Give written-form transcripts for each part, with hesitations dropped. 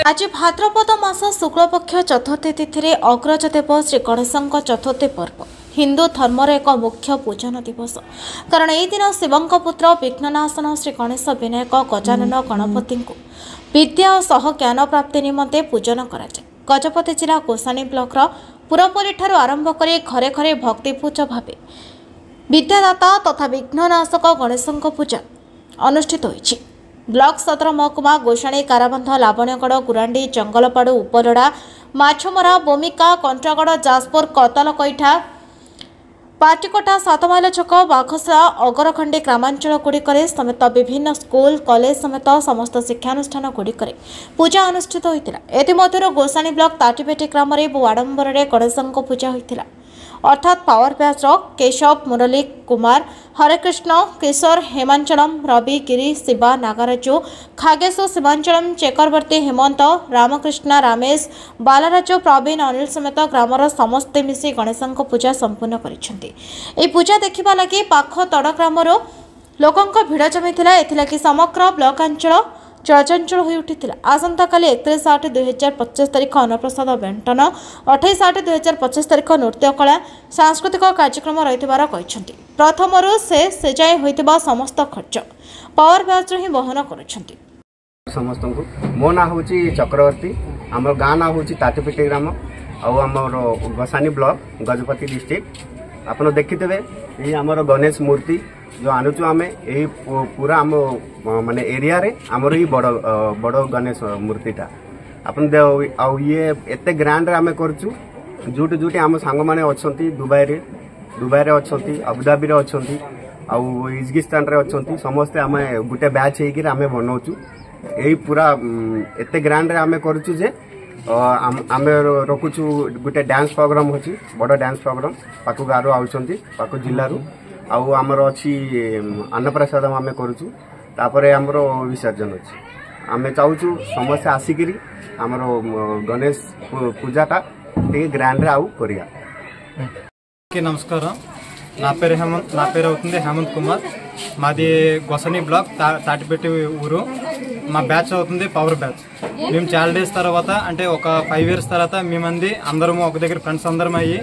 आज भाद्रपद मास शुक्लपक्ष चतुर्थी तिथि अग्रजदेव श्री गणेशଙ୍କ चतुर्थी पर्व हिंदू धर्मर एक मुख्य पूजन दिवस कारण यह दिन शिवं पुत्र विघ्ननाशन श्री गणेश विनायक गजानन गणपति विद्या सह ज्ञान प्राप्ति निमंते पूजन कराए। गजपति जिला गोसानी ब्लॉक पुरपल्ली ठारू आरंभ कर घरे घरे भक्तिपूज भाव विद्यादाता तथा विघ्ननाशक गणेशଙ୍କ पूजा अनुष्ठित होइछि। ब्लॉक सदर महकुमा गोषाणी काराबंध लावण्यगढ़ गुरांडी जंगलपाड़ उपरड़ा माछमरा बोमिका कंट्रागढ़ जाजपुर कतल कैठा पाटिकोटा 7 माइल छक बाघसरा अगरखंडी ग्रामांचल गुड़िक समेत विभिन्न स्कूल कॉलेज समेत समस्त शिक्षानुष्ठान गुड़िक पूजा अनुष्ठित होता। एमध्य गोसाणी ब्लॉक ताटीपेटी ग्राम बहु आडंबर गणेशଙ୍କ पूजा होता। अर्थात पावर बैच केशव मुरली कुमार हरेकृष्ण किशोर हेमांचलम रवि गिरी शिवा नागराजु खागेशु शिवांचलम चक्रवर्ती हेमंत रामकृष्ण रामेश बालराज प्रवीण अनिल समेत ग्रामर समस्ते मिसी गणेशଙ୍କ पूजा संपूर्ण करिसेंती। ए पूजा देखिबा लागि पाख तड़ ग्रामर लोकंक भिड़ जमिथिला। एथिलागि समग्र ब्लॉक अंचल चलचंचल हो उठिथिला। आसंता काली 31/8/2025 तारिख अन्नप्रसाद बेंटन 28/8/2025 तारिख नृत्य कला सांस्कृतिक कार्यक्रम रहितबार कहिसेंती। प्रथमरु से जाय होइतबा समस्त खर्च पावर बैच ही वहन करुछंती। समस्त को मो ना होची चक्रवर्ती हमर गाँ ना होची ताटीपेटी ग्राम और हमर गोसानी ब्लॉक गजपति डिस्ट्रिक्ट आपन देखिथिबे ये हमर गणेश मूर्ति जो आणुचु आमे ए पूरा आम माने एरिया रे हमर ही बड़ बड़ गणेश मूर्तिटा आपन ये एते ग्रांड रे आमे करचु जुटी जुटी आम सांग माने अछंती दुबई रे अछंती अबुधाबी रे अछंती आ इजगिस्तान रे अछंती समस्त आमे गुटे बैच हेकि आमे बनौचु एही पूरा एते ग्रांड रे आमे करचु जे आमे रखुचु गुटे डांस प्रोग्राम होची बड़ डांस प्रोग्राम पाकु गारो आउचंती पाकु जिल्ला रु आउ आमर अच्छी अन्नप्रसाद आम करुचु तापर आमर विसर्जन अच्छी आम चाहूँ समस्त आसिकी आमर गणेश पूजाटा टे ग्रांड आउ करिया। नमस्कार ना पेर అవుతుంది हेमंत कुमार మాది గొసని బ్లాక్ తాటిపెట్టి ఊరు మా బ్యాచ్ అవుతుంది పవర్ బ్యాచ్ మేము చాలా డేస్ తర్వాత అంటే ఒక 5 ఇయర్స్ తర్వాత మేమంది అందరం ఒక దగ్గర ఫ్రెండ్స్ అందరం అయ్యి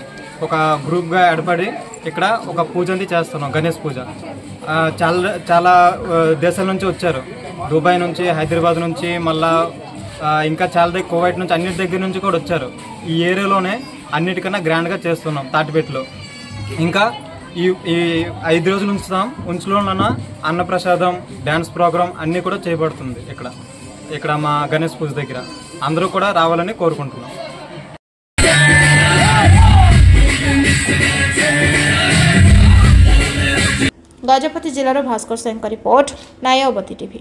ఒక గ్రూప్ గా ఏర్పడి ఇక్కడ ఒక పూజ అంది చేస్తున్నాం గణేష్ పూజ చాలా దేశాల నుంచి వచ్చారు దుబాయ్ నుంచి హైదరాబాద్ నుంచి మళ్ళా ఇంకా చాలా దగ్గర కువైట్ నుంచి అన్నిటి దగ్గర నుంచి కూడా వచ్చారు ఈ ఏరియాలోనే అన్నిటికన్నా గ్రాండ్ గా చేస్తున్నాం తాటిపెట్టిలో ఇంకా ఈ 5 రోజులు ఉంచులోన అన్నప్రసాదం డాన్స్ ప్రోగ్రామ్ అన్ని కూడా చేయబడుతుంది ఇక్కడ మా గణేష్ పూజ దగ్గర అందరూ కూడా రావాలని కోరుకుంటున్నాం। गजपति जिलार भास्कर सिंह का रिपोर्ट नायावती टीवी।